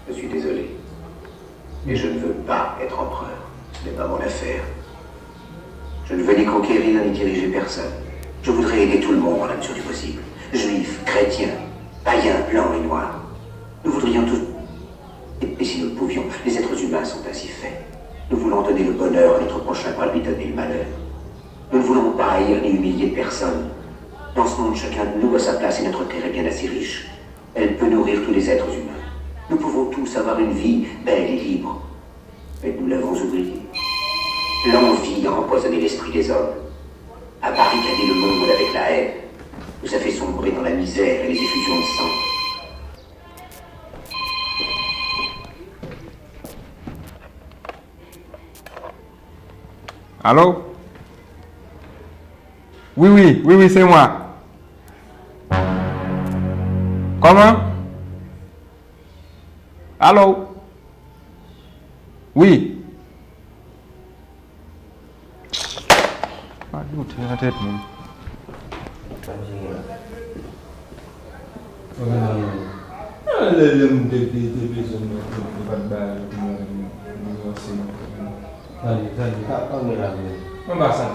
Je suis désolé. Mais je ne veux pas être empereur. Ce n'est pas mon affaire. Je ne veux ni conquérir ni diriger personne. Je voudrais aider tout le monde dans la mesure du possible. Juifs, chrétiens, païens, blancs et noirs. Nous voudrions tous... Et si nous le pouvions, les êtres humains sont ainsi faits. Nous voulons donner le bonheur à notre prochain pour lui donner le malheur. Nous ne voulons pas haïr ni humilier personne. Dans ce monde, chacun de nous a sa place et notre terre est bien assez riche. Elle peut nourrir tous les êtres humains. Nous pouvons tous avoir une vie belle et libre. Mais nous l'avons oublié. L'envie a empoisonné l'esprit des hommes, a barricadé le monde avec la haine, nous a fait sombrer dans la misère et les effusions de sang. Allô? Oui, c'est moi. Comment? Allô? Oui. Aduh, ternyata Deadman. Anbasad.